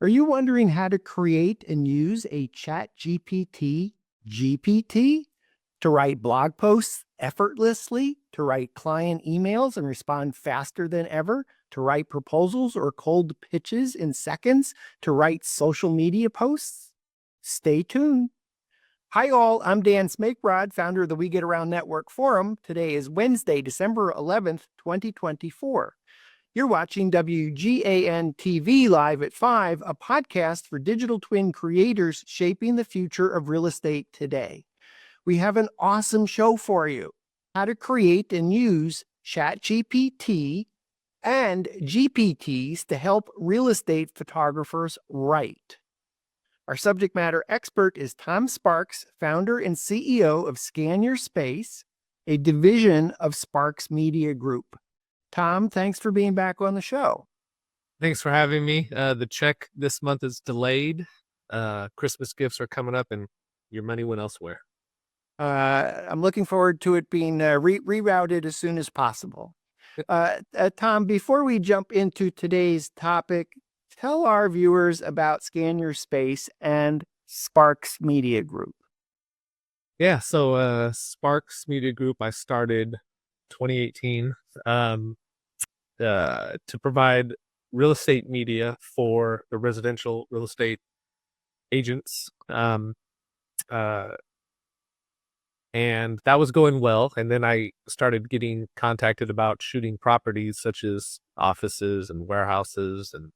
Are you wondering how to create and use a ChatGPT GPT to write blog posts effortlessly, to write client emails and respond faster than ever, to write proposals or cold pitches in seconds, to write social media posts? Stay tuned. Hi all, I'm Dan Smakerod, founder of the We Get Around Network Forum. Today is Wednesday, December 11th, 2024. You're watching WGAN-TV Live at 5, a podcast for digital twin creators shaping the future of real estate today. We have an awesome show for you: how to create and use ChatGPT and GPTs to help real estate photographers write. Our subject matter expert is Tom Sparks, founder and CEO of Scan Your Space, a division of Sparks Media Group. Tom, thanks for being back on the show. Thanks for having me. The check this month is delayed. Christmas gifts are coming up and your money went elsewhere. I'm looking forward to it being rerouted as soon as possible. Tom, before we jump into today's topic, tell our viewers about Scan Your Space and Sparks Media Group. Yeah, so Sparks Media Group, I started 2018 to provide real estate media for the residential real estate agents. And that was going well. And then I started getting contacted about shooting properties such as offices and warehouses. And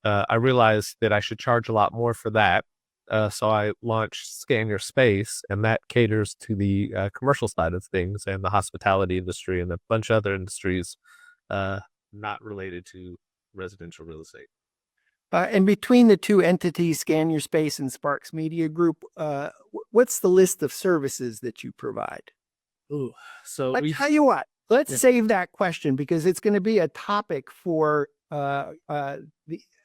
I realized that I should charge a lot more for that. So I launched Scan Your Space, and that caters to the commercial side of things and the hospitality industry and a bunch of other industries not related to residential real estate. And between the two entities, Scan Your Space and Sparks Media Group, what's the list of services that you provide? Ooh, so I tell you what, let's save that question because it's going to be a topic for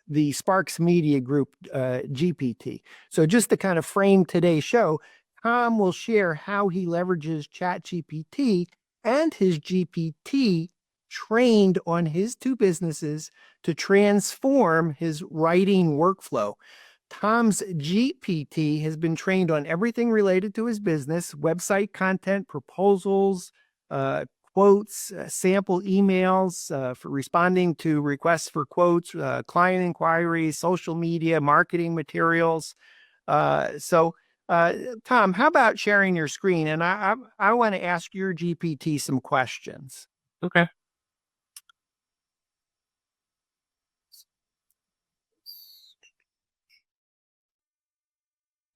the Sparks Media Group GPT. So just to kind of frame today's show, Tom will share how he leverages ChatGPT and his GPT trained on his two businesses to transform his writing workflow. Tom's GPT has been trained on everything related to his business: website content, proposals, quotes, sample emails for responding to requests for quotes, client inquiries, social media, marketing materials. Tom, how about sharing your screen? And I want to ask your GPT some questions. Okay.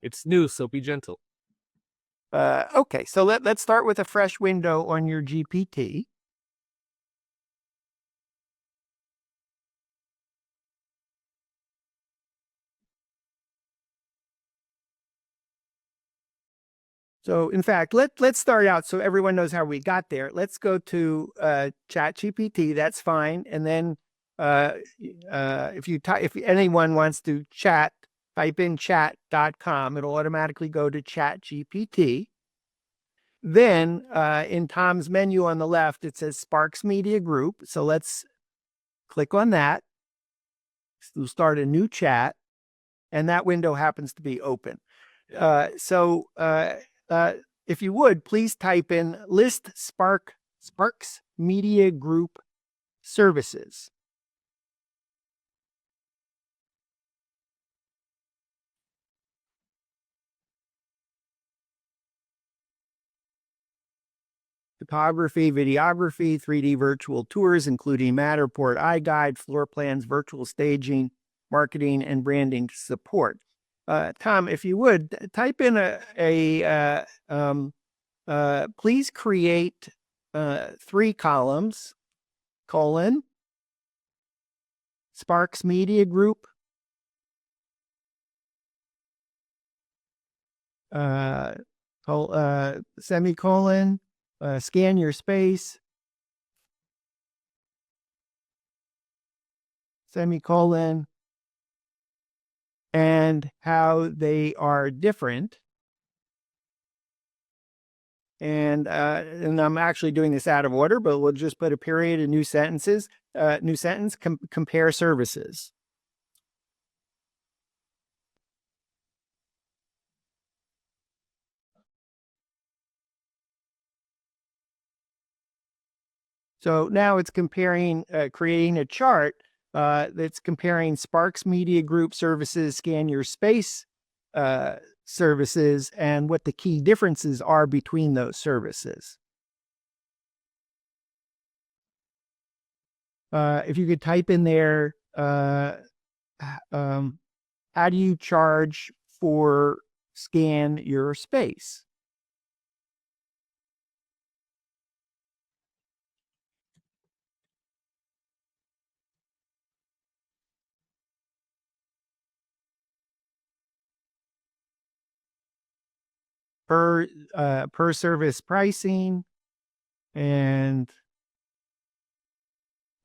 It's new, so be gentle. Okay, so let's start with a fresh window on your GPT. So in fact, let's start out so everyone knows how we got there. Let's go to ChatGPT. That's fine. And then if anyone wants to chat, type in chat.com. It'll automatically go to ChatGPT. Then in Tom's menu on the left, it says Sparks Media Group. So let's click on that. We'll start a new chat, and that window happens to be open. If you would, please type in list Sparks Media Group services. Photography, videography, 3D virtual tours, including Matterport, iGuide, floor plans, virtual staging, marketing, and branding support. Tom, if you would, type in please create 3 columns, Sparks Media Group, semicolon, Scan Your Space, semicolon, and how they are different. And I'm actually doing this out of order, but we'll just put a period in new sentence, compare services. So now it's comparing, creating a chart that's comparing Sparks Media Group services, Scan Your Space services, and what the key differences are between those services. If you could type in there, how do you charge for Scan Your Space? Per service pricing. And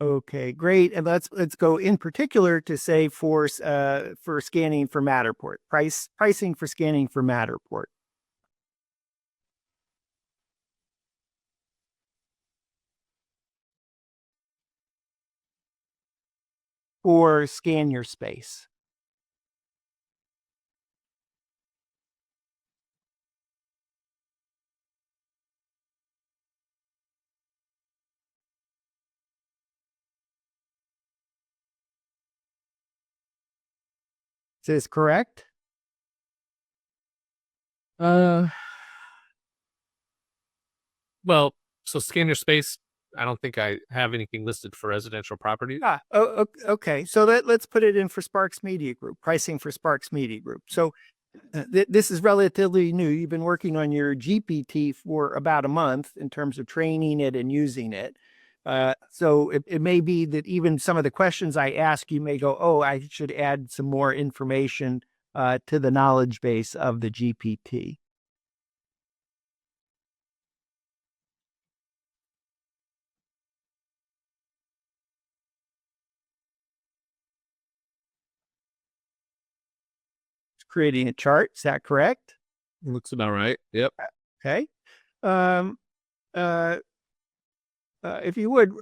okay, great. And let's go in particular to say for scanning for Matterport. Pricing for scanning for Matterport. Or Scan Your Space. Is this correct? Uh, well, so Scan Your Space, I don't think I have anything listed for residential property. Okay. So let's put it in for Sparks Media Group, pricing for Sparks Media Group. So this is relatively new. You've been working on your GPT for about a month in terms of training it and using it. So it may be that even some of the questions I ask, you may go, oh, I should add some more information to the knowledge base of the GPT. Creating a chart, is that correct? Looks about right. Yep. Okay. Um, if you would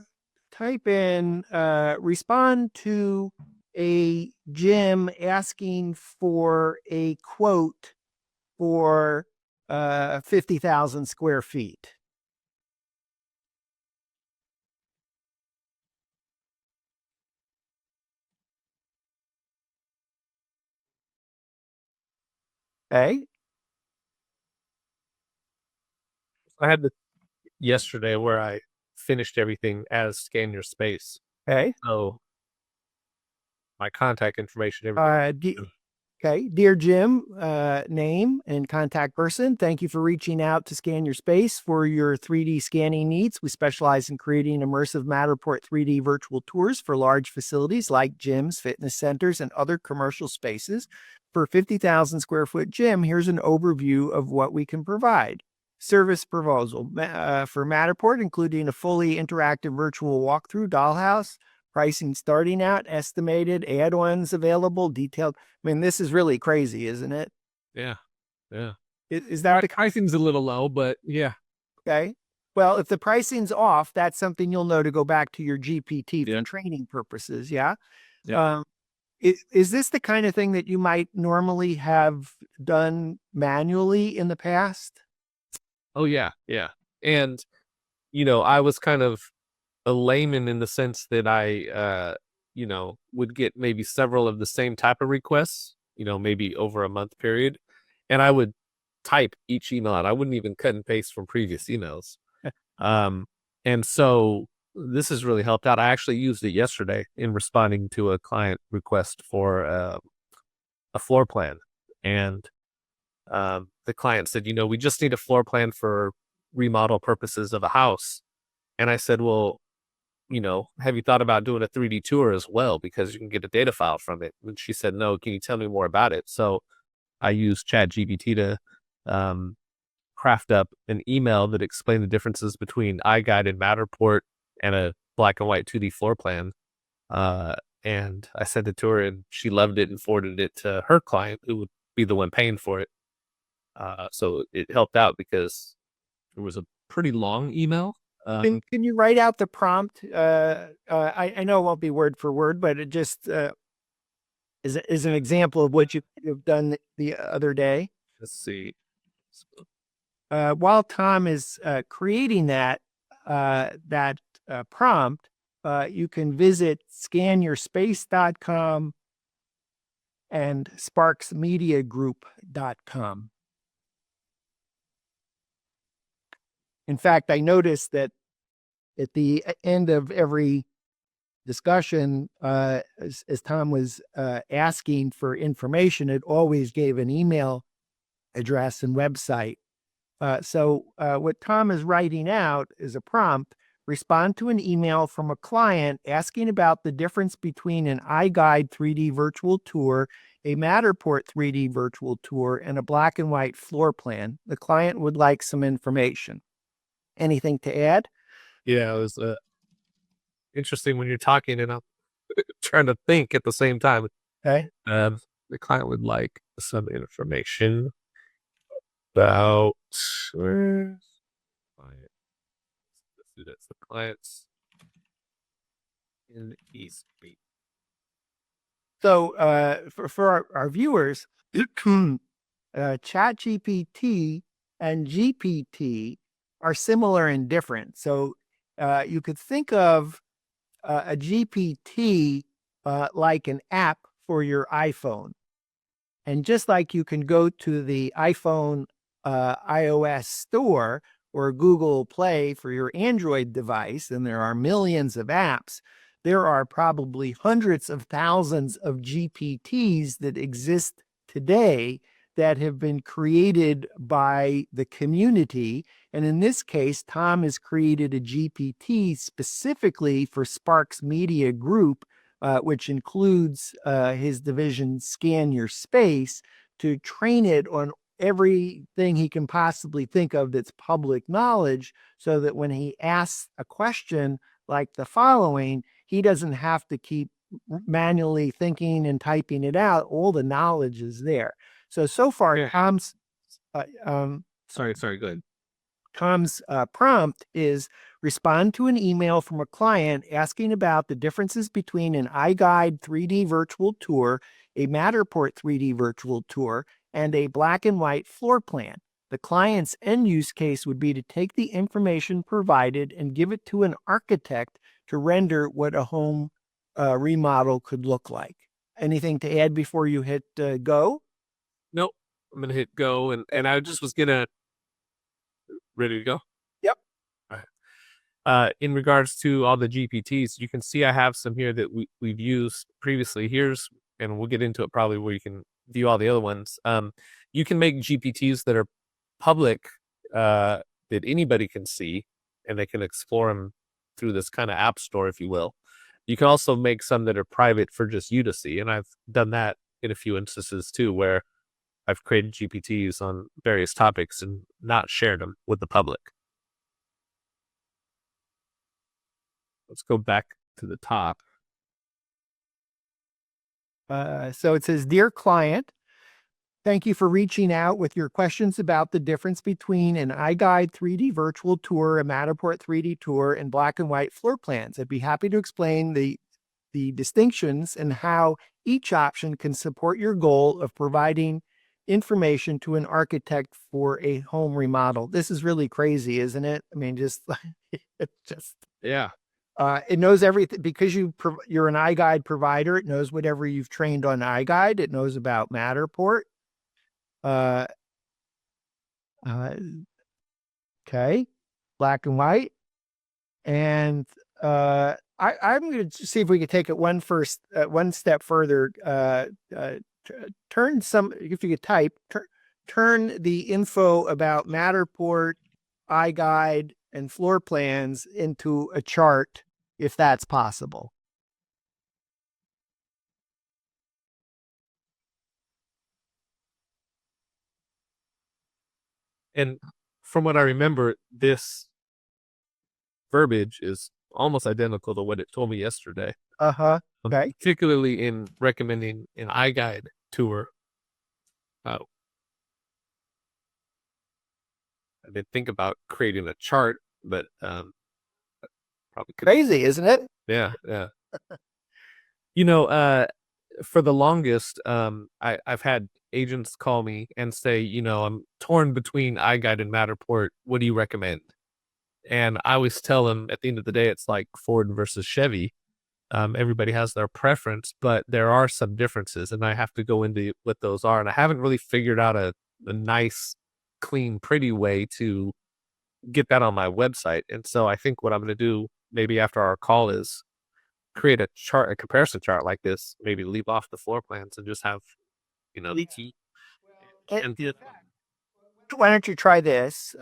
type in, respond to a Jim asking for a quote for 50,000 square feet. Okay. I had this yesterday where I finished everything as Scan Your Space. Okay. So my contact information, everything. Okay. Dear Jim, name and contact person, thank you for reaching out to Scan Your Space for your 3D scanning needs. We specialize in creating immersive Matterport 3D virtual tours for large facilities like gyms, fitness centers, and other commercial spaces. For 50,000 square foot gym, here's an overview of what we can provide. Service proposal for Matterport, including a fully interactive virtual walkthrough dollhouse, pricing starting out, estimated, add-ons available, detailed. I mean, this is really crazy, isn't it? Yeah. Yeah. Is that The pricing's a little low, but yeah. okay? Well, if the pricing's off, that's something you'll know to go back to your GPT for training purposes. Yeah. Yeah. Is this the kind of thing that you might normally have done manually in the past? Oh yeah. Yeah. And I was kind of a layman in the sense that I would get maybe several of the same type of requests, maybe over a month period. And I would type each email out. I wouldn't even cut and paste from previous emails. Um, and so this has really helped out. I actually used it yesterday in responding to a client request for a floor plan. And the client said, we just need a floor plan for remodel purposes of a house. And I said, well, have you thought about doing a 3D tour as well? Because you can get a data file from it. And she said, no, can you tell me more about it? So I used ChatGPT to craft up an email that explained the differences between iGuide and Matterport and a black and white 2D floor plan. And I sent it to her and she loved it and forwarded it to her client who would be the one paying for it. So it helped out because it was a pretty long email. Can you write out the prompt? I know it won't be word for word, but it just is an example of what you've done the other day. Let's see. While Tom is creating that prompt, you can visit scanyourspace.com and sparksmediagroup.com. In fact, I noticed that at the end of every discussion, as Tom was asking for information, it always gave an email address and website. So what Tom is writing out is a prompt: respond to an email from a client asking about the difference between an iGuide 3D virtual tour, a Matterport 3D virtual tour, and a black and white floor plan. The client would like some information. Anything to add? Yeah, it was interesting when you're talking and I'm trying to think at the same time. Okay. The client would like some information about where's client. Let's do this. The clients in East Beach. So for our viewers, ChatGPT and GPT are similar and different. So you could think of a GPT like an app for your iPhone. And just like you can go to the iPhone iOS store or Google Play for your Android device, and there are millions of apps, there are probably hundreds of thousands of GPTs that exist today that have been created by the community. And in this case, Tom has created a GPT specifically for Sparks Media Group, which includes his division Scan Your Space, to train it on everything he can possibly think of that's public knowledge, so that when he asks a question like the following, he doesn't have to keep manually thinking and typing it out. All the knowledge is there. So far, Yeah. Tom's Sorry, go ahead. Prompt is: respond to an email from a client asking about the differences between an iGuide 3D virtual tour, a Matterport 3D virtual tour, and a black and white floor plan. The client's end use case would be to take the information provided and give it to an architect to render what a home remodel could look like. Anything to add before you hit go? Nope. I'm gonna hit go, and I just was gonna ready to go. Yep. All right. In regards to all the GPTs, you can see I have some here that we've used previously. And we'll get into it probably where you can view all the other ones. You can make GPTs that are public, that anybody can see, and they can explore them through this kind of app store, if you will. You can also make some that are private for just you to see, and I've done that in a few instances too, where I've created GPTs on various topics and not shared them with the public. Let's go back to the top. So it says, "Dear client, thank you for reaching out with your questions about the difference between an iGuide 3D virtual tour, a Matterport 3D tour, and black and white floor plans. I'd be happy to explain the distinctions and how each option can support your goal of providing information to an architect for a home remodel." This is really crazy, isn't it? I mean, just Yeah. it knows everything because you're an iGuide provider. It knows whatever you've trained on iGuide. It knows about Matterport. Uh, okay, black and white, and I'm going to see if we can take it one step further. Turn some, if you could type, turn the info about Matterport, iGuide, and floor plans into a chart, if that's possible. And from what I remember, this verbiage is almost identical to what it told me yesterday. Okay. Particularly in recommending an iGuide tour. I didn't think about creating a chart, but probably could. Crazy, isn't it? Yeah. For the longest, I've had agents call me and say, I'm torn between iGuide and Matterport. What do you recommend? And I always tell them at the end of the day, it's like Ford versus Chevy. Everybody has their preference, but there are some differences, and I have to go into what those are. And I haven't really figured out a nice, clean, pretty way to get that on my website. And so I think what I'm going to do maybe after our call is create a chart, a comparison chart like this, maybe leave off the floor plans and just have, the key. In And fact, why don't you try this?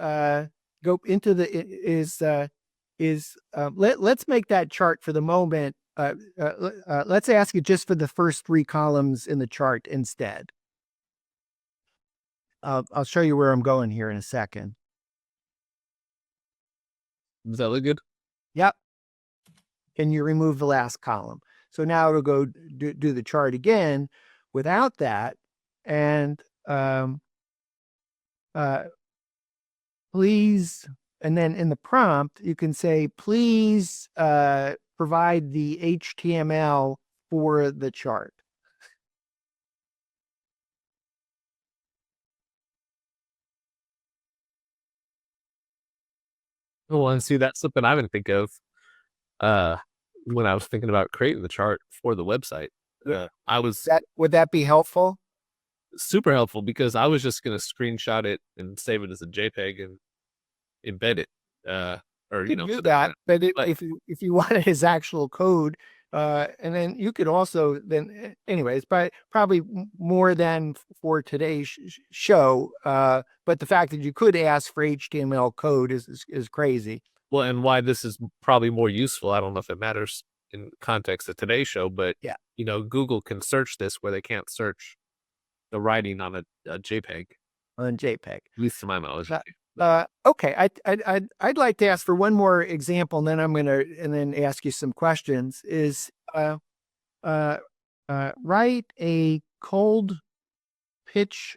Go into the let's make that chart for the moment. Let's ask it just for the first three columns in the chart instead. I'll show you where I'm going here in a second. does that look good? Yep. And you remove the last column. So now it'll go do the chart again without that. And please, and then in the prompt, you can say, please provide the HTML for the chart. Well, and see, that's something I didn't think of uh, when I was thinking about creating the chart for the website. I was Would that be helpful? super helpful because I was just going to screenshot it and save it as a JPEG and embed it, or You could do something that, like but But if you wanted his actual code, and then you could also then anyways, but probably more than for today's show. But the fact that you could ask for HTML code is crazy. well, and why this is probably more useful. I don't know if it matters in context of today's show, but Yeah, Google can search this where they can't search the writing on a JPEG, on JPEG. at least to my knowledge. Okay, I'd like to ask for one more example, and then and then ask you some questions. Is write a cold pitch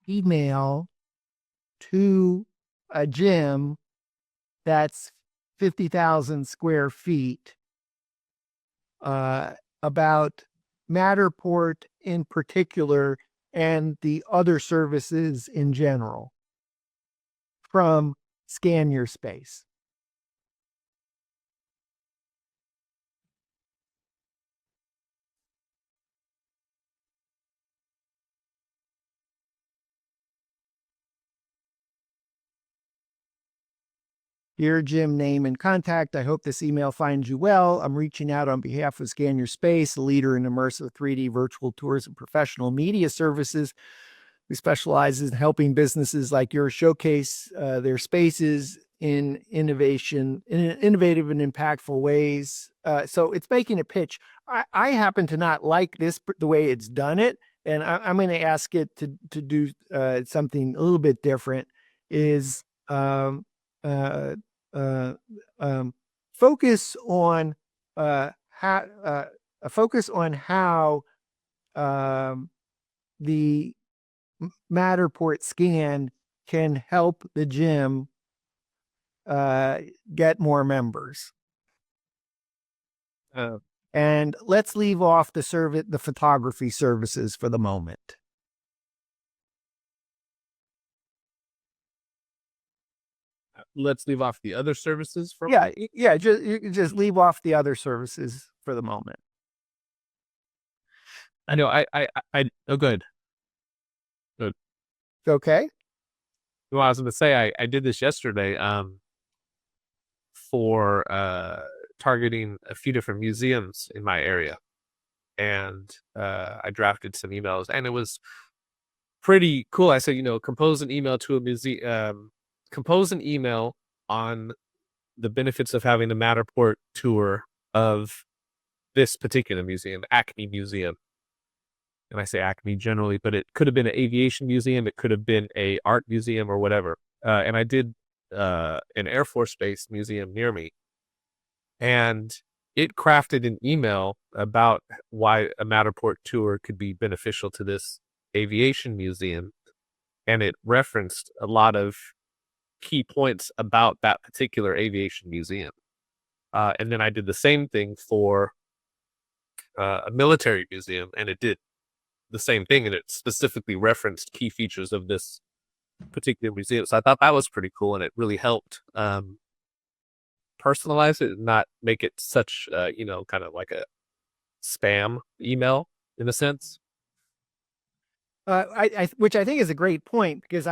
email to a gym that's 50,000 square feet about Matterport in particular and the other services in general from Scan Your Space. Dear Jim, name and contact. I hope this email finds you well. I'm reaching out on behalf of Scan Your Space, a leader in immersive 3D virtual tours and professional media services. We specialize in helping businesses like yours showcase their spaces in innovative and impactful ways. So it's making a pitch. I happen to not like the way it's done it, and I'm going to ask it to do something a little bit different. Is uh, uh, focus on how focus on how the Matterport scan can help the gym get more members. And let's leave off the photography services for the moment. Let's leave off the other services for Yeah. Just leave off the other services for the moment. I know. Oh, good. Good. Okay. Well, I was going to say I did this yesterday. For targeting a few different museums in my area, and I drafted some emails, and it was pretty cool. I said, compose an email to a museum, compose an email on the benefits of having a Matterport tour of this particular museum, Acme Museum. And I say Acme generally, but it could have been an aviation museum, it could have been a art museum or whatever. And I did an Air Force Base museum near me, and it crafted an email about why a Matterport tour could be beneficial to this aviation museum. And it referenced a lot of key points about that particular aviation museum. And then I did the same thing for a military museum, and it did the same thing. And it specifically referenced key features of this particular museum. So I thought that was pretty cool, and it really helped personalize it and not make it such, kind of like a spam email in a sense. Which I think is a great point because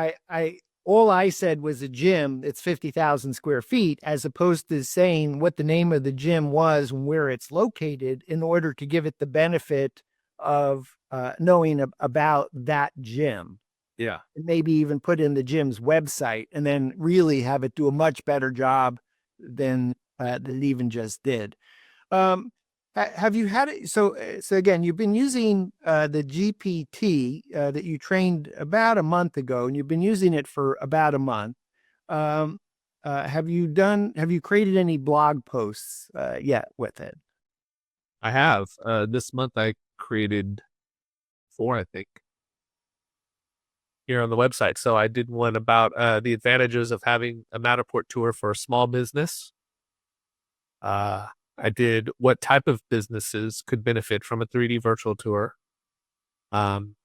all I said was a gym. It's 50,000 square feet, as opposed to saying what the name of the gym was and where it's located, in order to give it the benefit of knowing about that gym. Yeah. And maybe even put in the gym's website, and then really have it do a much better job than it even just did. Um, have you had it? So again, you've been using the GPT that you trained about a month ago, and you've been using it for about a month. Um, have you created any blog posts yet with it? I have. This month I created 4, I think, here on the website. So I did one about the advantages of having a Matterport tour for a small business. I did what type of businesses could benefit from a 3D virtual tour. Um,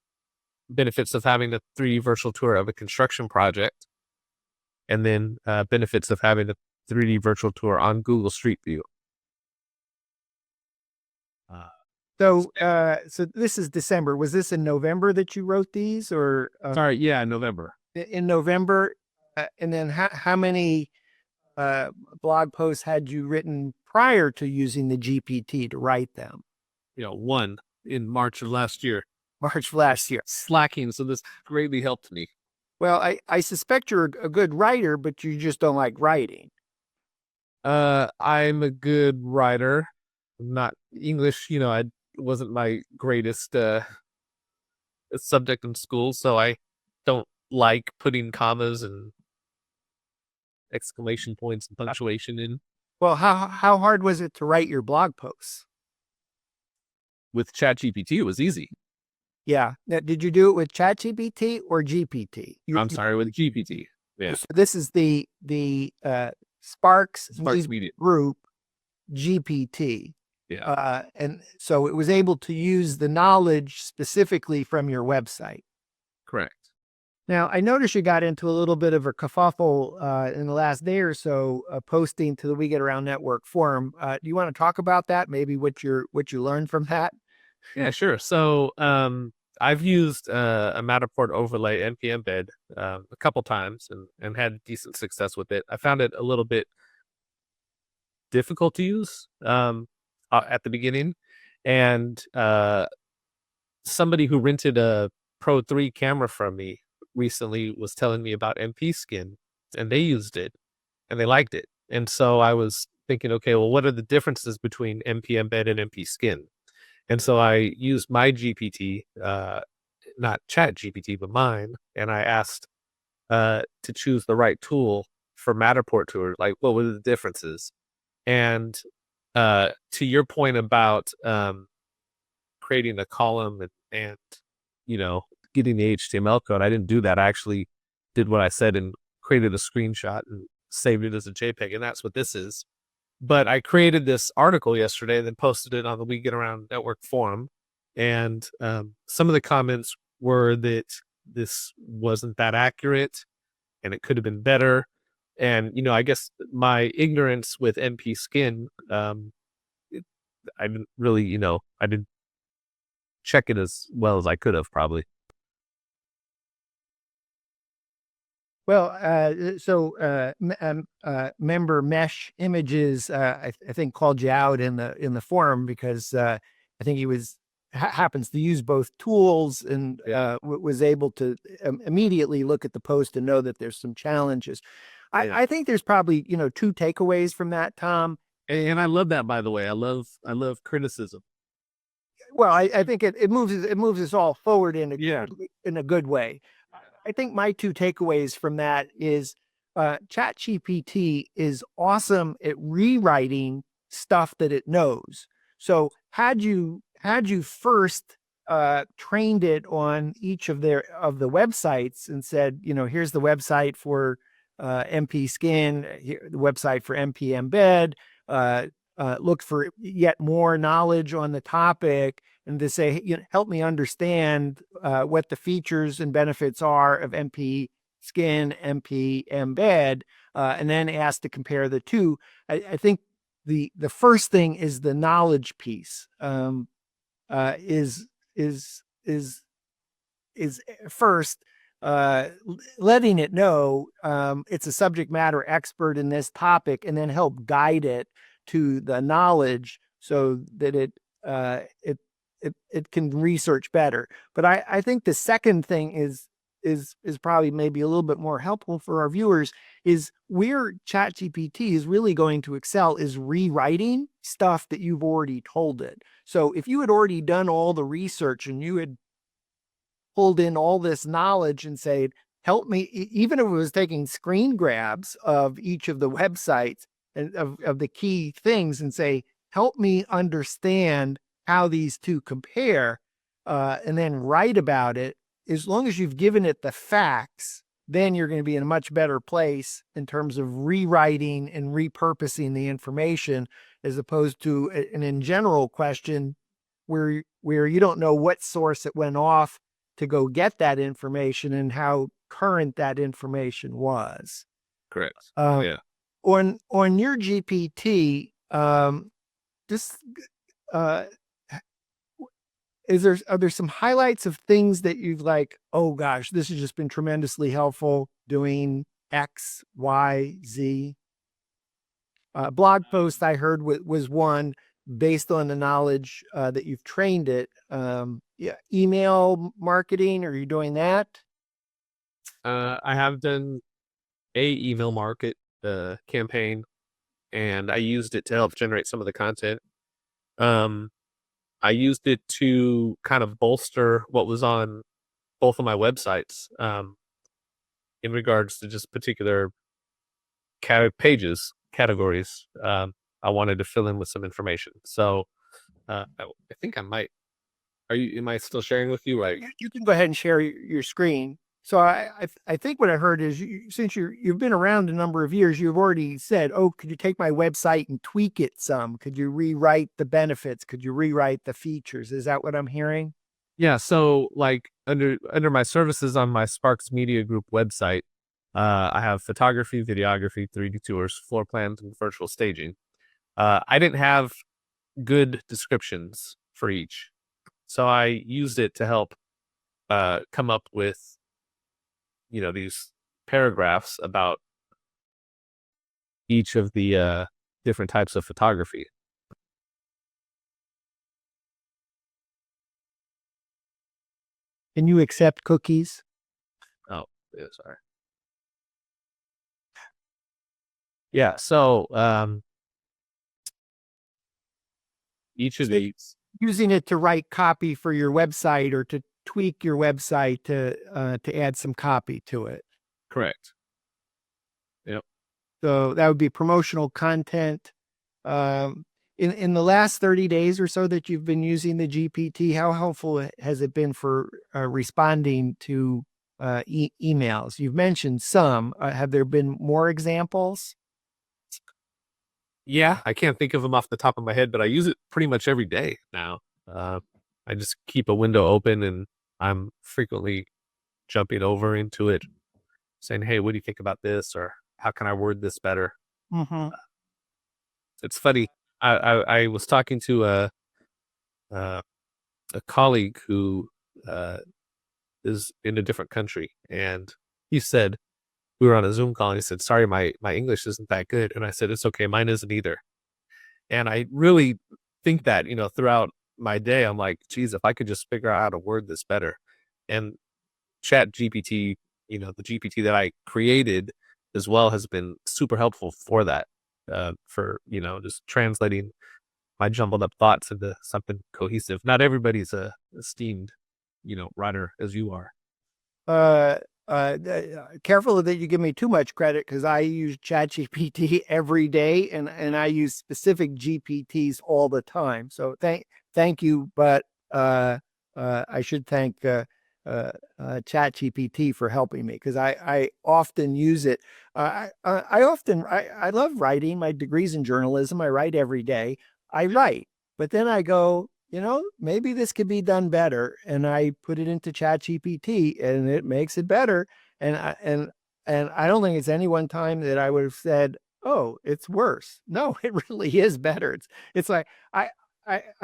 benefits of having a 3D virtual tour of a construction project, and then benefits of having a 3D virtual tour on Google Street View. Uh, So this is December. Was this in November that you wrote these, or Sorry, yeah, November. in November? And then how many blog posts had you written prior to using the GPT to write them? 1 in March of last year. March of last year. Slacking, so this greatly helped me. Well, I suspect you're a good writer, but you just don't like writing. I'm a good writer. Not English, I wasn't my greatest subject in school, so I don't like putting commas and exclamation points and punctuation in. Well, how hard was it to write your blog posts? With ChatGPT, it was easy. Yeah. Now, did you do it with ChatGPT or GPT? I'm sorry, with GPT. Yeah. So this is the Sparks Media Group GPT. Yeah. And so it was able to use the knowledge specifically from your website. Correct. Now, I noticed you got into a little bit of a kerfuffle in the last day or so, posting to the We Get Around Network forum. Do you want to talk about that? Maybe what you learned from that? Yeah, sure. So I've used a Matterport overlay NPM bed a couple times and had decent success with it. I found it a little bit difficult to use at the beginning, and somebody who rented a Pro 3 camera from me recently was telling me about MP Skin, and they used it and they liked it. And so I was thinking, okay, well, what are the differences between MP Embed and MP Skin? And so I used my GPT, not Chat GPT, but mine, and I asked to choose the right tool for Matterport tour. Like, what were the differences? And to your point about creating a column and getting the HTML code, I didn't do that. I actually did what I said and created a screenshot and saved it as a JPEG, and that's what this is. But I created this article yesterday and then posted it on the We Get Around Network forum. And some of the comments were that this wasn't that accurate and it could have been better. And, I guess my ignorance with MP Skin, I didn't really, I didn't check it as well as I could have probably. Well, member Mesh Images, I think called you out in the forum because I think he happens to use both tools and was able to immediately look at the post and know that there's some challenges. I think there's probably two takeaways from that, Tom. And I love that, by the way. I love criticism. Well, I think it moves us all forward in a good way. I think my two takeaways from that is ChatGPT is awesome at rewriting stuff that it knows. So had you first trained it on each of the websites and said, here's the website for MP Skin, here, the website for MP Embed, look for yet more knowledge on the topic, and to say, help me understand what the features and benefits are of MP Skin, MP Embed, and then ask to compare the two. I think the first thing is the knowledge piece. Is is is is first letting it know it's a subject matter expert in this topic, and then help guide it to the knowledge so that it can research better. But I think the second thing is probably maybe a little bit more helpful for our viewers, is where ChatGPT is really going to excel is rewriting stuff that you've already told it. So if you had already done all the research and you had pulled in all this knowledge and say, help me, even if it was taking screen grabs of each of the websites and of the key things, and say, help me understand how these two compare, and then write about it. As long as you've given it the facts, then you're going to be in a much better place in terms of rewriting and repurposing the information, as opposed to an in general question where you don't know what source it went off to go get that information and how current that information was. Correct. Uh, Yeah. on your GPT, just uh, are there some highlights of things that you've like, oh gosh, this has just been tremendously helpful doing X, Y, Z? Blog post I heard was one based on the knowledge that you've trained it. Yeah, email marketing, are you doing that? I have done a email market campaign, and I used it to help generate some of the content. Um, I used it to kind of bolster what was on both of my websites, in regards to just particular pages, categories. I wanted to fill in with some information. So I think I might. Am I still sharing with you? Right. You can go ahead and share your screen. So I think what I heard is, since you've been around a number of years, you've already said, oh, could you take my website and tweak it some? Could you rewrite the benefits? Could you rewrite the features? Is that what I'm hearing? Yeah. So like under my services on my Sparks Media Group website, I have photography, videography, 3D tours, floor plans, and virtual staging. I didn't have good descriptions for each, so I used it to help come up with these paragraphs about each of the different types of photography. Can you accept cookies? Oh, yeah, sorry. Yeah, so each of these, Using it to write copy for your website, or to tweak your website to add some copy to it. correct. Yep. So that would be promotional content. Um, in the last 30 days or so that you've been using the GPT, how helpful has it been for responding to emails? You've mentioned some. Have there been more examples? Yeah, I can't think of them off the top of my head, but I use it pretty much every day now. Uh, I just keep a window open, and I'm frequently jumping over into it, saying, "Hey, what do you think about this?" or "How can I word this better?" Mm-hmm. It's funny. I was talking to uh, a colleague who uh, is in a different country, and he said, we were on a Zoom call, and he said, "Sorry, my English isn't that good." And I said, "It's okay, mine isn't either." And I really think that, throughout my day, I'm like, geez, if I could just figure out how to word this better. And Chat GPT, the GPT that I created as well, has been super helpful for that, for, just translating my jumbled up thoughts into something cohesive. Not everybody's a esteemed, writer as you are. uh, Careful that you give me too much credit, because I use ChatGPT every day, and I use specific GPTs all the time. So thank you, but I should thank ChatGPT for helping me, because I often use it. I love writing. My degree's in journalism. I write every day. I write, but then I go, maybe this could be done better. And I put it into ChatGPT, and it makes it better. And I don't think it's any one time that I would have said, oh, it's worse. No, it really is better. It's like I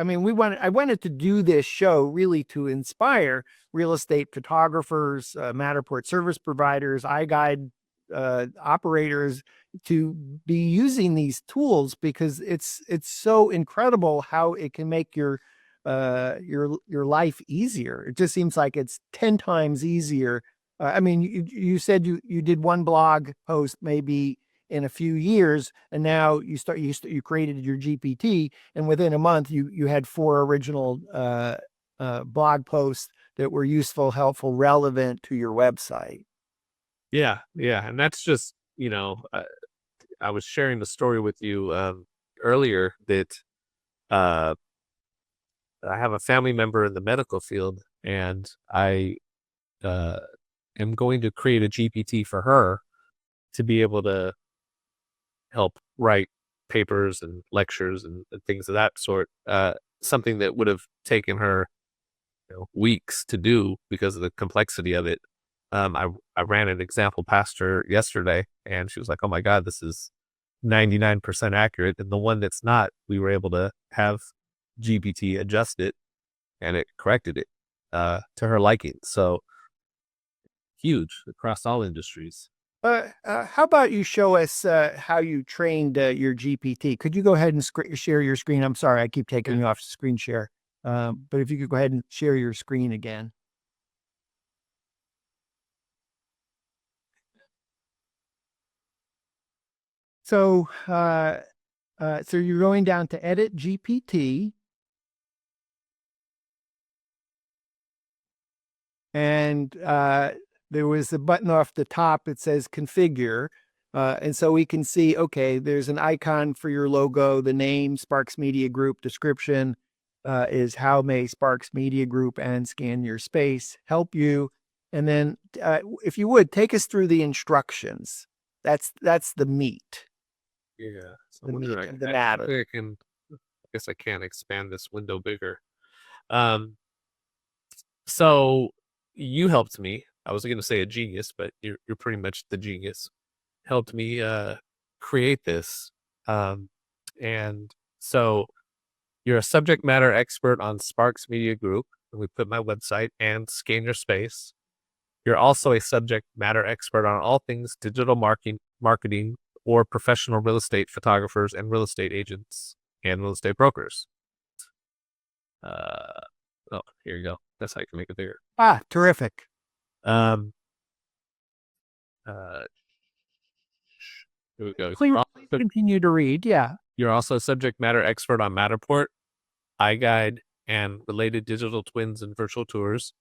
mean, I wanted to do this show really to inspire real estate photographers, Matterport service providers, iGuide operators to be using these tools because it's so incredible how it can make your life easier. It just seems like it's 10 times easier. I mean, you said you did one blog post maybe in a few years, and now you created your GPT, and within a month you had four original blog posts that were useful, helpful, relevant to your website. Yeah, yeah, and that's just, I was sharing the story with you earlier that uh, I have a family member in the medical field, and I uh, am going to create a GPT for her to be able to help write papers and lectures and things of that sort. Something that would have taken her weeks to do because of the complexity of it. I ran an example past her yesterday, and she was like, "Oh my god, this is 99% accurate." And the one that's not, we were able to have GPT adjust it, and it corrected it to her liking. So huge across all industries. How about you show us how you trained your GPT? Could you go ahead and share your screen? I'm sorry, I keep taking Yeah. you off screen share. But if you could go ahead and share your screen again. So, so you're going down to Edit GPT, and there was a button off the top that says Configure. And so we can see, okay, there's an icon for your logo, the name, Sparks Media Group, description is how may Sparks Media Group and Scan Your Space help you. And then if you would, take us through the instructions. That's the meat, Yeah. So the I'm meat wondering, of the I matter. think I guess I can expand this window bigger. Um, so you helped me. I was going to say a genius, but you're pretty much the genius. Helped me create this. Um, and so you're a subject matter expert on Sparks Media Group. And we put my website and Scan Your Space. You're also a subject matter expert on all things digital marketing or professional real estate photographers and real estate agents and real estate brokers. Uh, oh, here you go. That's how you can make it bigger. Ah, terrific. Um, uh, here we go. Please continue to read. Yeah. You're also a subject matter expert on Matterport, iGuide, and related digital twins and virtual tours.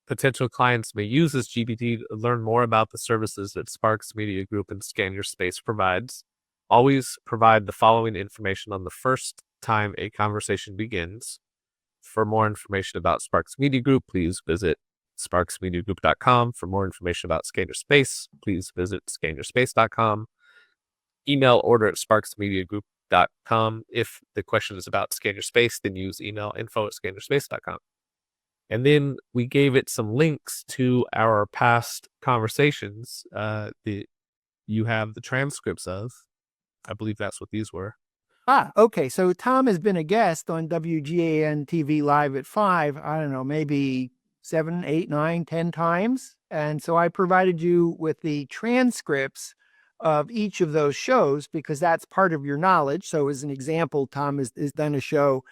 Potential clients may use this GPT to learn more about the services that Sparks Media Group and Scan Your Space provides. Always provide the following information on the first time a conversation begins. For more information about Sparks Media Group, please visit sparksmediagroup.com. For more information about Scan Your Space, please visit scanyourspace.com. Email order at sparksmediagroup.com. If the question is about Scan Your Space, then use email info@scanyourspace.com. And then we gave it some links to our past conversations that you have the transcripts of. I believe that's what these were. Ah, okay. So Tom has been a guest on WGAN-TV Live at 5, I don't know, maybe 7, 8, 9, 10 times. And so I provided you with the transcripts of each of those shows because that's part of your knowledge. So as an example, Tom has done a show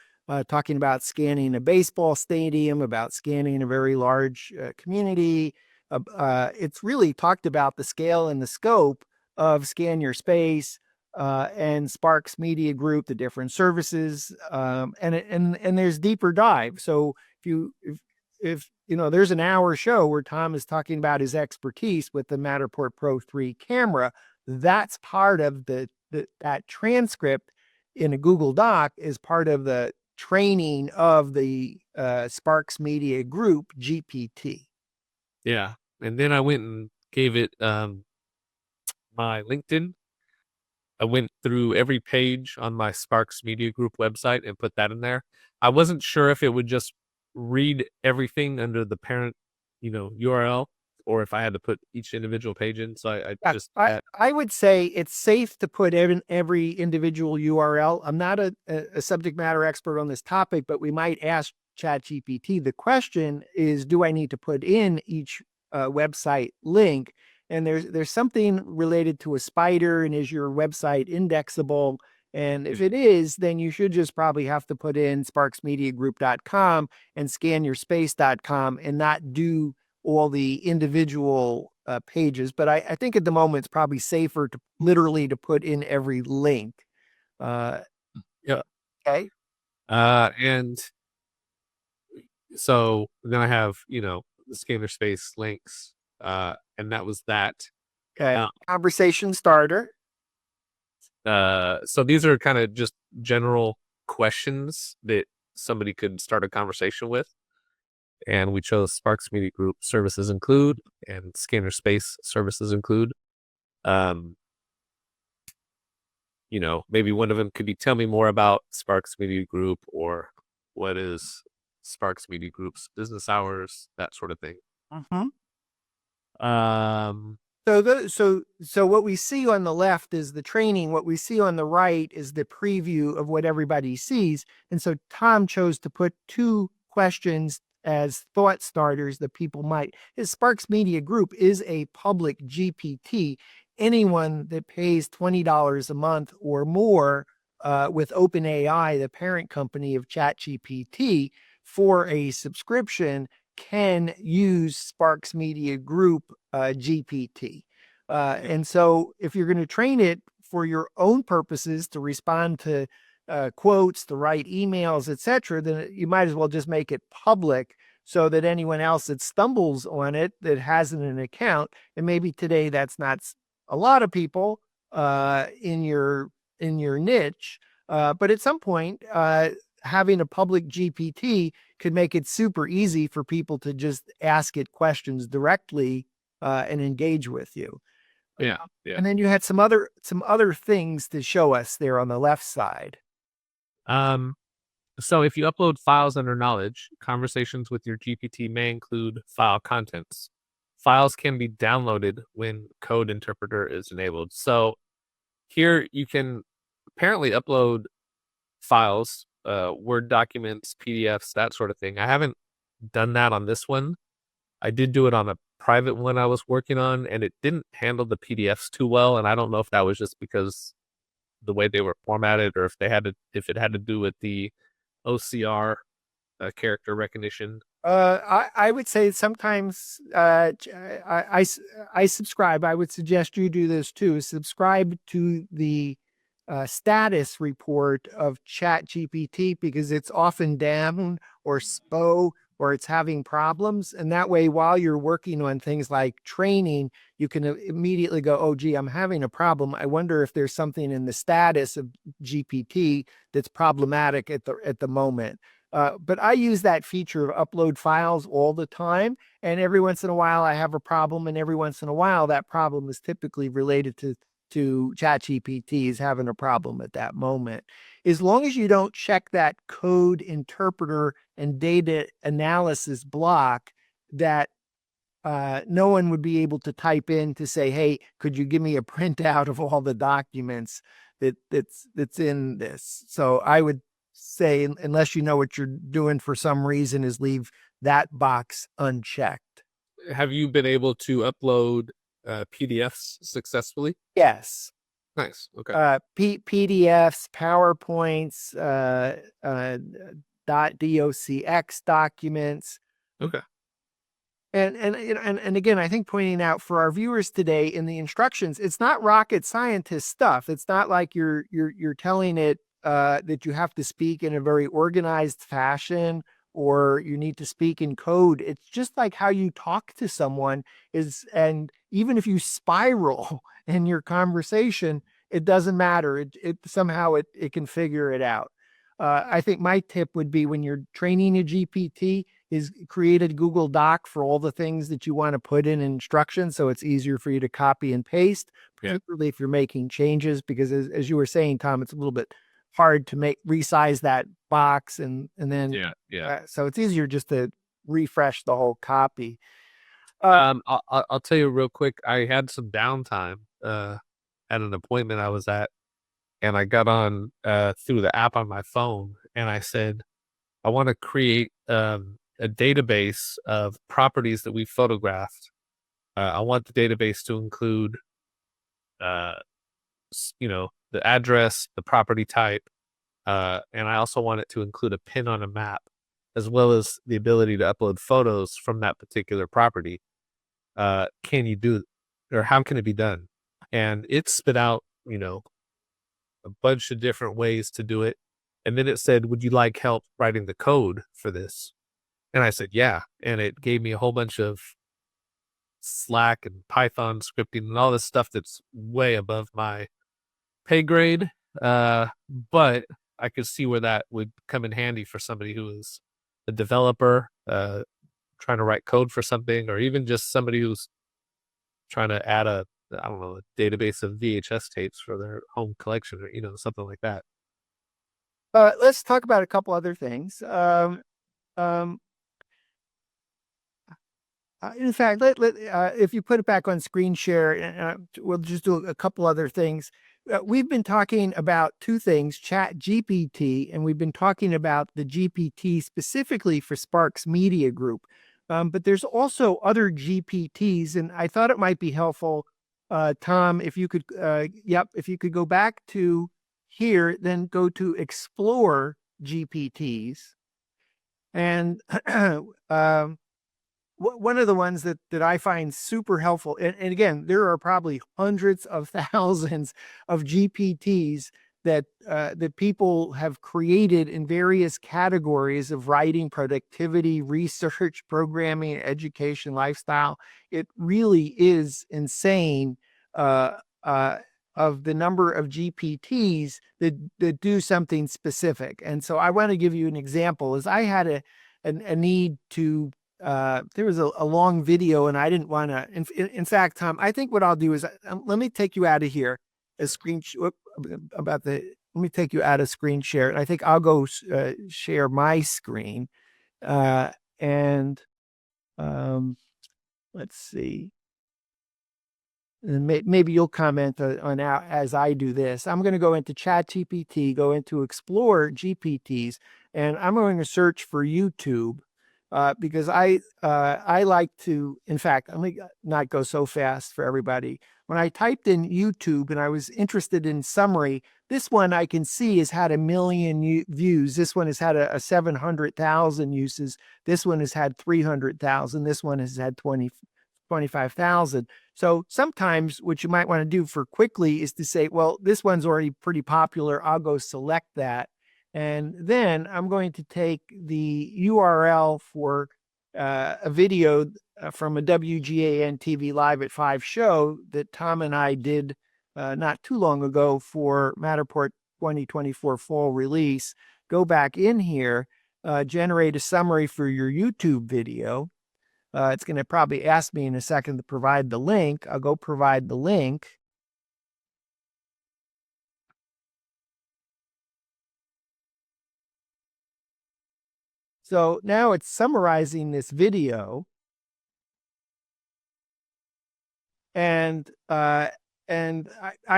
talking about scanning a baseball stadium, about scanning a very large community. It's really talked about the scale and the scope of Scan Your Space, and Sparks Media Group, the different services, and there's deeper dive. So if you know, there's an hour show where Tom is talking about his expertise with the Matterport Pro 3 camera. That's part of that transcript in a Google Doc is part of the training of the Sparks Media Group GPT. Yeah. And then I went and gave it my LinkedIn. I went through every page on my Sparks Media Group website and put that in there. I wasn't sure if it would just read everything under the parent, URL, or if I had to put each individual page in. So I Yeah, just I, add. I would say it's safe to put every individual URL. I'm not a subject matter expert on this topic, but we might ask ChatGPT. The question is, do I need to put in each website link? And there's something related to a spider, and is your website indexable? And if it is, then you should just probably have to put in sparksmediagroup.com and scanyourspace.com and not do all the individual pages. But I think at the moment it's probably safer to literally to put in every link. Uh, Yeah. okay. And so then I have, the scanner space links, and that was that. Okay. Uh, Conversation starter. so these are kind of just general questions that somebody could start a conversation with. And we chose Sparks Media Group services include and Scanner Space services include. Um, maybe one of them could be tell me more about Sparks Media Group, or what is Sparks Media Group's business hours, that sort of thing. Mhm. Um, So what we see on the left is the training. What we see on the right is the preview of what everybody sees. And so Tom chose to put two questions as thought starters that people might. His Sparks Media Group is a public GPT. Anyone that pays $20 a month or more with OpenAI, the parent company of ChatGPT, for a subscription can use Sparks Media Group GPT. And so if you're going to train it for your own purposes to respond to quotes, to write emails, etc., then you might as well just make it public so that anyone else that stumbles on it that hasn't an account, and maybe today that's not a lot of people in your niche, but at some point, having a public GPT could make it super easy for people to just ask it questions directly and engage with you. yeah, yeah. And then you had some other things to show us there on the left side. Um, so if you upload files under knowledge, conversations with your GPT may include file contents. Files can be downloaded when code interpreter is enabled. So here you can apparently upload files, Word documents, PDFs, that sort of thing. I haven't done that on this one. I did do it on a private one I was working on, and it didn't handle the PDFs too well. And I don't know if that was just because the way they were formatted, or if it had to do with the OCR, character recognition. I would say sometimes I subscribe. I would suggest you do this too. Subscribe to the status report of ChatGPT because it's often down or slow or it's having problems. And that way, while you're working on things like training, you can immediately go, oh, gee, I'm having a problem. I wonder if there's something in the status of GPT that's problematic at the moment. But I use that feature of upload files all the time. And every once in a while, I have a problem. And every once in a while, that problem is typically related to ChatGPT is having a problem at that moment. As long as you don't check that code interpreter and data analysis block, that no one would be able to type in to say, "Hey, could you give me a printout of all the documents that's in this?" So I would say, unless you know what you're doing for some reason, is leave that box unchecked. Have you been able to upload PDFs successfully? Yes. Nice. Okay. PDFs, PowerPoints, .docx documents. Okay. And again, I think pointing out for our viewers today in the instructions, it's not rocket scientist stuff. It's not like you're telling it that you have to speak in a very organized fashion or you need to speak in code. It's just like how you talk to someone and even if you spiral in your conversation, it doesn't matter. It somehow it can figure it out. I think my tip would be when you're training a GPT is create a Google Doc for all the things that you want to put in instructions so it's easier for you to copy and paste, Yeah. particularly if you're making changes, because as you were saying, Tom, it's a little bit hard to resize that box and then Yeah. so it's easier just to refresh the whole copy. I'll tell you real quick. I had some downtime at an appointment I was at, and I got on through the app on my phone, and I said I want to create a database of properties that we photographed. I want the database to include, uh, the address, the property type, and I also want it to include a pin on a map, as well as the ability to upload photos from that particular property. Can you do, or how can it be done? And it spit out, a bunch of different ways to do it. And then it said, would you like help writing the code for this? And I said, yeah. And it gave me a whole bunch of Slack and Python scripting and all this stuff that's way above my pay grade. But I could see where that would come in handy for somebody who is a developer, trying to write code for something, or even just somebody who's trying to add I don't know, a database of VHS tapes for their home collection, or, something like that. Let's talk about a couple other things. Um, in fact, if you put it back on screen share, we'll just do a couple other things. We've been talking about two things, ChatGPT, and we've been talking about the GPT specifically for Sparks Media Group. But there's also other GPTs, and I thought it might be helpful, Tom, if you could, if you could go back to here, then go to Explore GPTs. And one of the ones that I find super helpful, and again, there are probably hundreds of thousands of GPTs that people have created in various categories of writing, productivity, research, programming, education, lifestyle. It really is insane of the number of GPTs that do something specific. And so I want to give you an example. Is I had a need to there was a long video and I didn't want to, in fact, Tom, I think what I'll do is let me take you out of here let me take you out of screen share. And I think I'll go share my screen. And let's see. And maybe you'll comment on as I do this. I'm going to go into ChatGPT, go into Explore GPTs, and I'm going to search for YouTube. Because I like to, in fact, let me not go so fast for everybody. When I typed in YouTube and I was interested in summary, this one I can see has had 1 million views. This one has had a 700,000 uses. This one has had 300,000. This one has had 25,000. So sometimes what you might want to do for quickly is to say, well, this one's already pretty popular. I'll go select that. And then I'm going to take the URL for a video from a WGAN-TV Live at 5 show that Tom and I did not too long ago for Matterport 2024 fall release. Go back in here, generate a summary for your YouTube video. It's going to probably ask me in a second to provide the link. I'll go provide the link. So now it's summarizing this video. And I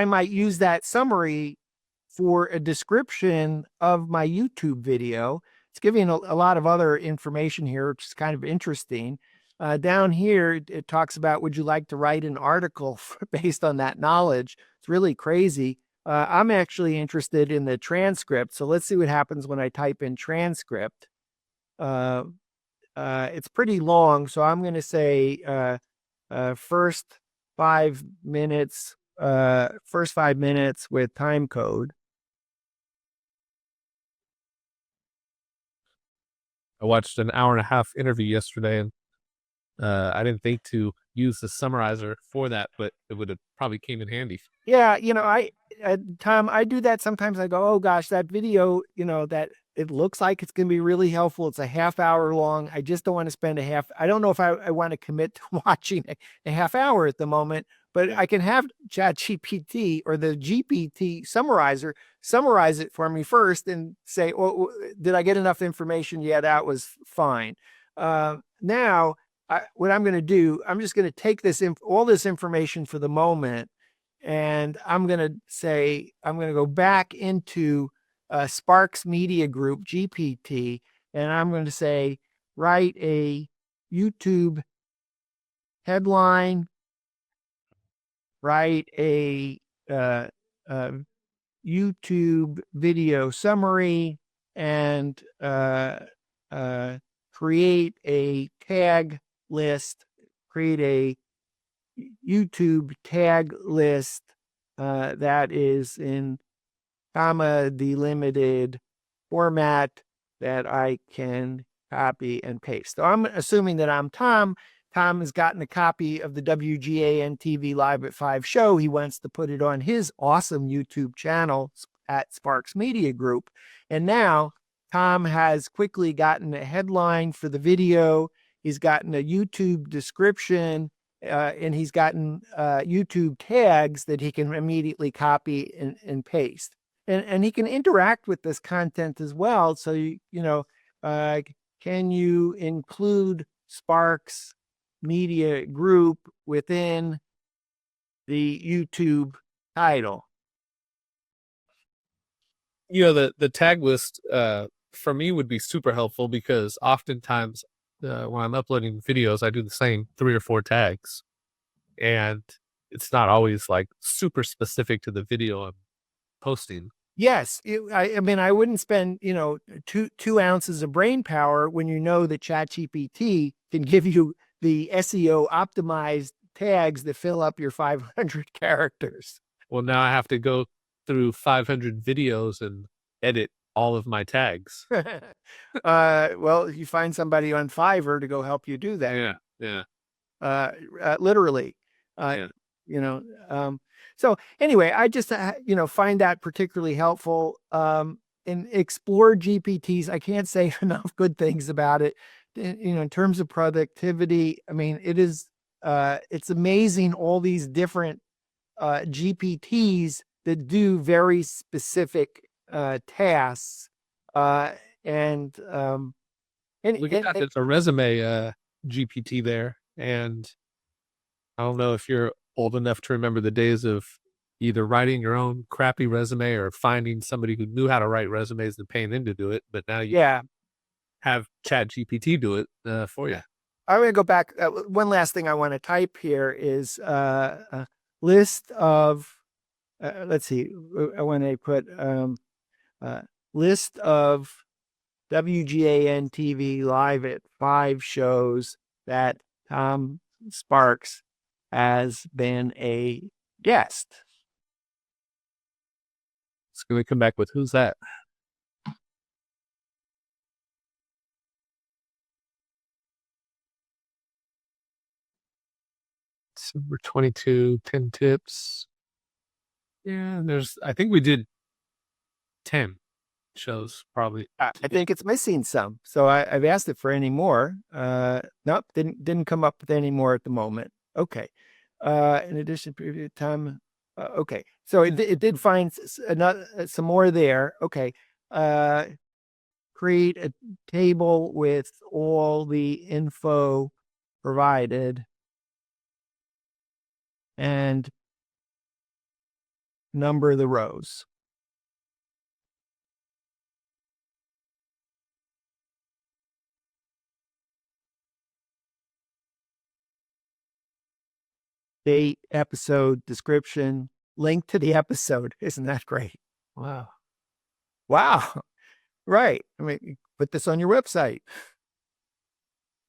might use that summary for a description of my YouTube video. It's giving a lot of other information here, which is kind of interesting. Down here, it talks about, would you like to write an article based on that knowledge? It's really crazy. I'm actually interested in the transcript. So let's see what happens when I type in transcript. It's pretty long. So I'm going to say first 5 minutes, first 5 minutes with time code. I watched an 1.5-hour interview yesterday, and I didn't think to use the summarizer for that, but it would have probably came in handy. Yeah, Tom, I do that sometimes. I go, oh gosh, that video, that it looks like it's going to be really helpful. It's a half hour long. I just don't want to spend I don't know if I want to commit to watching a half hour at the moment, but I can have ChatGPT or the GPT summarize it for me first and say, oh, did I get enough information? Yeah, that was fine. Now what I'm going to do, I'm just going to take all this information for the moment, and I'm going to say, I'm going to go back into Sparks Media Group, GPT, and I'm going to say, write a YouTube headline, write a uh, uh, YouTube video summary, and create a tag list, create a YouTube tag list that is in comma delimited format that I can copy and paste. So I'm assuming that I'm Tom. Tom has gotten a copy of the WGAN-TV Live at 5 show. He wants to put it on his awesome YouTube channel at Sparks Media Group. And now Tom has quickly gotten a headline for the video. He's gotten a YouTube description, and he's gotten YouTube tags that he can immediately copy and paste. And he can interact with this content as well. So, can you include Sparks Media Group within the YouTube title? The tag list for me would be super helpful because oftentimes when I'm uploading videos, I do the same 3 or 4 tags, and it's not always like super specific to the video I'm posting. Yes, I mean, I wouldn't spend, 2 ounces of brain power when you know that ChatGPT can give you the SEO optimized tags that fill up your 500 characters. Well, now I have to go through 500 videos and edit all of my tags. Well, you find somebody on Fiverr to go help you do that. Yeah. Literally. Yeah. You know, so anyway, I just, find that particularly helpful. And explore GPTs. I can't say enough good things about it. In terms of productivity, I mean, it's amazing all these different GPTs that do very specific tasks. And Look at that. There's a resume GPT there. And I don't know if you're old enough to remember the days of either writing your own crappy resume or finding somebody who knew how to write resumes and paying them to do it. But now you have ChatGPT do it for you. I'm going to go back. One last thing I want to type here is a list of, let's see, I want to put list of WGAN-TV Live at 5 shows that Tom Sparks has been a guest. It's going to come back with who's that? Number 22, 10 tips. Yeah, I think we did 10 shows probably. I think it's missing some. So I've asked it for any more. Nope, didn't come up with any more at the moment. Okay. In addition, previous time. Okay. So it did find some more there. Okay. Create a table with all the info provided and number the rows. Date, episode, description, link to the episode. Isn't that great? Wow. Right. I mean, put this on your website.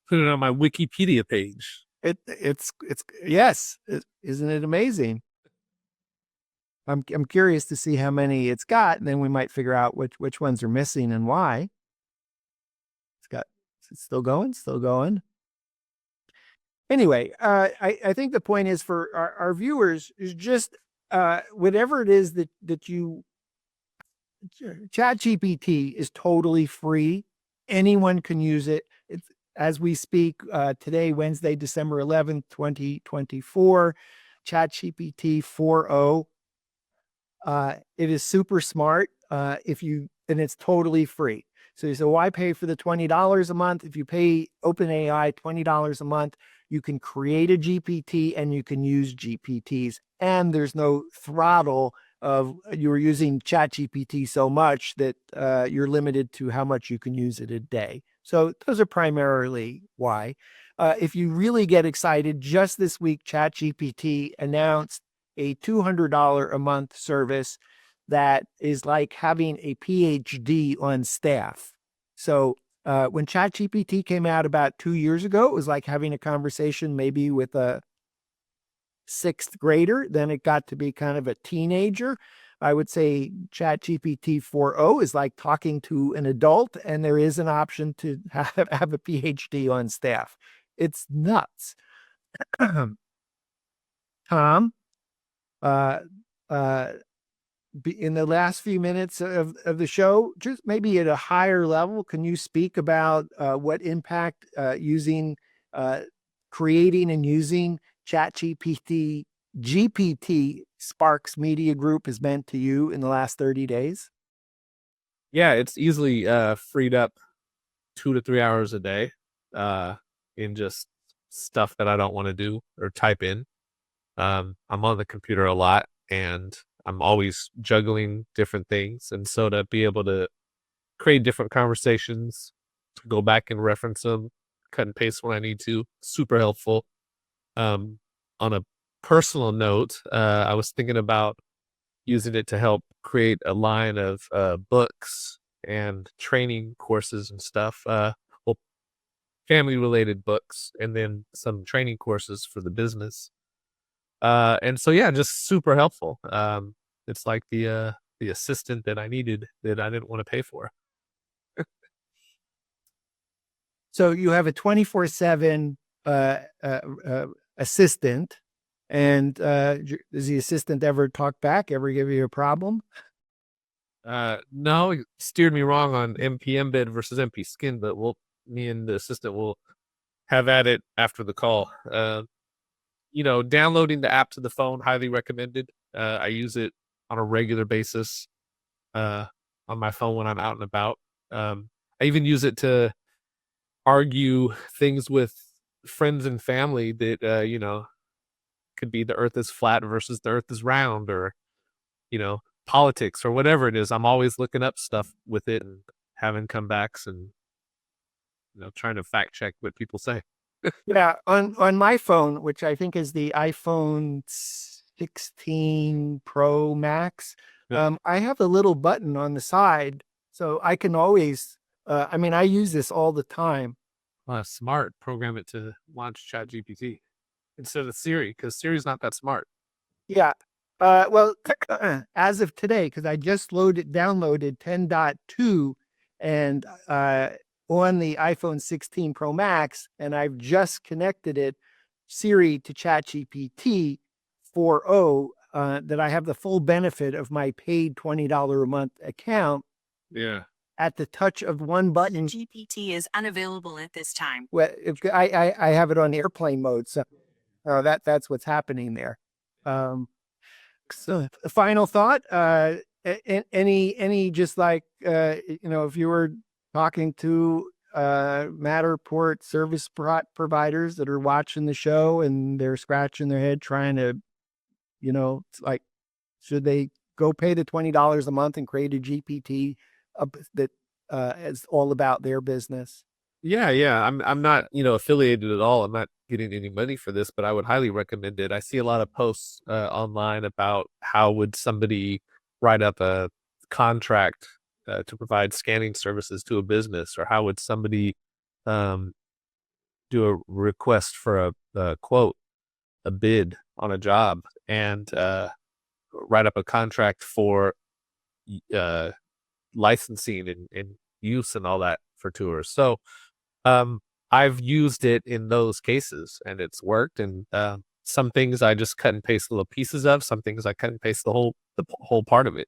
Put it on my Wikipedia page. It's yes. Isn't it amazing? I'm curious to see how many it's got, and then we might figure out which ones are missing and why. It's still going. Anyway, I think the point is for our viewers is just whatever it is that you ChatGPT is totally free. Anyone can use it. It's, as we speak today, Wednesday, December 11th, 2024, ChatGPT 4.0. It is super smart and it's totally free. So you say, why pay for the $20 a month? If you pay OpenAI $20 a month, you can create a GPT and you can use GPTs. And there's no throttle of you're using ChatGPT so much that you're limited to how much you can use it a day. So those are primarily why. If you really get excited, just this week, ChatGPT announced a $200 a month service that is like having a PhD on staff. So when ChatGPT came out about 2 years ago, it was like having a conversation maybe with a sixth grader. Then it got to be kind of a teenager. I would say ChatGPT 4.0 is like talking to an adult, and there is an option to have a PhD on staff. It's nuts. Tom, uh, uh, in the last few minutes of the show, just maybe at a higher level, can you speak about what impact uh, creating and using ChatGPT GPT Sparks Media Group has meant to you in the last 30 days? Yeah, it's easily freed up 2 to 3 hours a day in just stuff that I don't want to do or type in. I'm on the computer a lot and I'm always juggling different things. And so to be able to create different conversations, to go back and reference them, cut and paste when I need to, super helpful. On a personal note, I was thinking about using it to help create a line of books and training courses and stuff. Well, family related books and then some training courses for the business. And so yeah, just super helpful. It's like the assistant that I needed that I didn't want to pay for. So you have a 24/7 assistant, and does the assistant ever talk back, ever give you a problem? No, he steered me wrong on MP embed versus MP skin, but me and the assistant will have at it after the call. Downloading the app to the phone, highly recommended. I use it on a regular basis on my phone when I'm out and about. I even use it to argue things with friends and family that, could be the earth is flat versus the earth is round or, politics or whatever it is. I'm always looking up stuff with it and having comebacks and, trying to fact check what people say. Yeah, on my phone, which I think is the iPhone 16 Pro Max, Yeah. I have a little button on the side, so I can always. I mean, I use this all the time. Smart. Program it to launch ChatGPT instead of Siri because Siri's not that smart. Yeah. Well, as of today, because I just downloaded 10.2 and on the iPhone 16 Pro Max, and I've just connected it, Siri, to ChatGPT 4.0, that I have the full benefit of my paid $20 a month account Yeah. at the touch of one button. GPT is unavailable at this time. Well, I have it on airplane mode, so that's what's happening there. So final thought, any just like, if you were talking to Matterport service providers that are watching the show and they're scratching their head trying to, it's like, should they go pay the $20 a month and create a GPT that is all about their business? Yeah. I'm not, affiliated at all. I'm not getting any money for this, but I would highly recommend it. I see a lot of posts online about how would somebody write up a contract to provide scanning services to a business, or how would somebody um, do a request for a quote, a bid on a job, and write up a contract for uh, licensing and use and all that for tours. So um, I've used it in those cases and it's worked. And some things I just cut and paste little pieces of. Some things I cut and paste the whole part of it.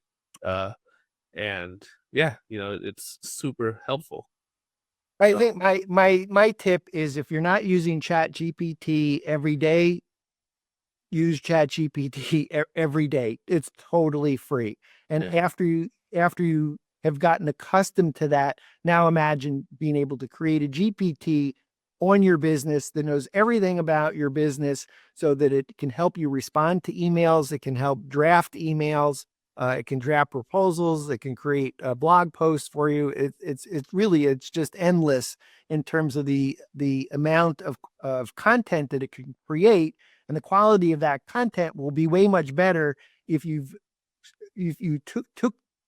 And yeah, it's super helpful. I think my tip is, if you're not using Chat GPT every day, use Chat GPT every day. It's totally free. And Yeah. after you have gotten accustomed to that. Now imagine being able to create a GPT on your business that knows everything about your business so that it can help you respond to emails. It can help draft emails. It can draft proposals. It can create blog posts for you. It's just endless in terms of the amount of content that it can create, and the quality of that content will be way much better if you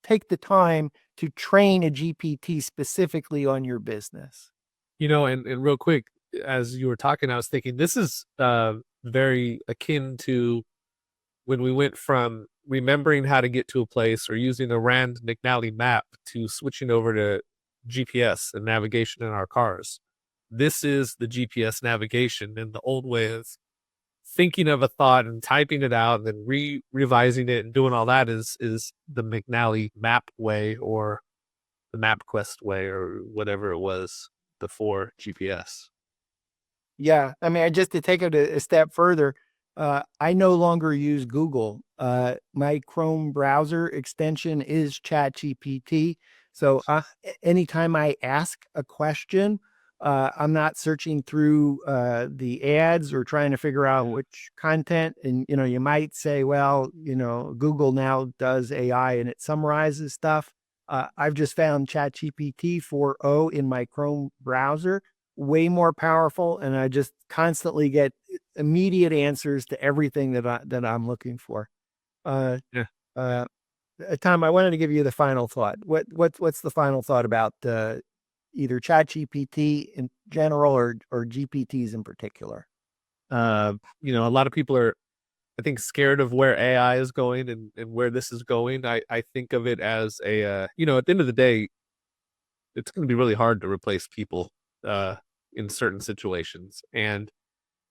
take the time to train a GPT specifically on your business. And real quick, as you were talking, I was thinking this is very akin to when we went from remembering how to get to a place or using a Rand McNally map to switching over to GPS and navigation in our cars. This is the GPS navigation, and the old way of thinking of a thought and typing it out and then revising it and doing all that is the McNally map way, or the MapQuest way, or whatever it was before GPS. Yeah, I mean, just to take it a step further, I no longer use Google. My Chrome browser extension is ChatGPT. So anytime I ask a question, I'm not searching through the ads or trying to figure out which content. And, you might say, well, Google now does AI and it summarizes stuff. I've just found ChatGPT 4.0 in my Chrome browser, way more powerful, and I just constantly get immediate answers to everything that I'm looking for. Tom, I wanted to give you the final thought. What's the final thought about either ChatGPT in general or GPTs in particular? A lot of people are, I think, scared of where AI is going and where this is going. I think of it as a, at the end of the day, it's going to be really hard to replace people in certain situations. And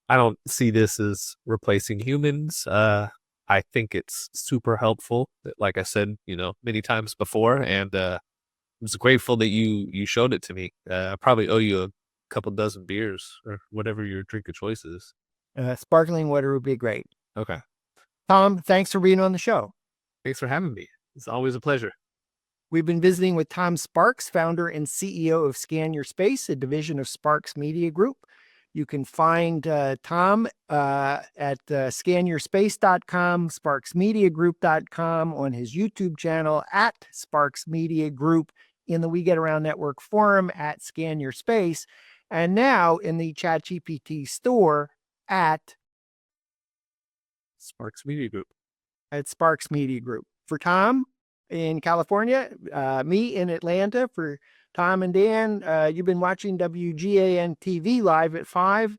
I don't see this as replacing humans. I think it's super helpful, like I said, many times before. And I'm just grateful that you showed it to me. I probably owe you a couple dozen beers or whatever your drink of choice is. Sparkling water would be great. Okay. Tom, thanks for being on the show. Thanks for having me. It's always a pleasure. We've been visiting with Tom Sparks, founder and CEO of Scan Your Space, a division of Sparks Media Group. You can find Tom at scanyourspace.com, sparksmediagroup.com, on his YouTube channel at Sparks Media Group, in the We Get Around Network forum at Scan Your Space, and now in the ChatGPT store at Sparks Media Group. At Sparks Media Group. For Tom in California, me in Atlanta, for Tom and Dan, you've been watching WGAN-TV live at 5.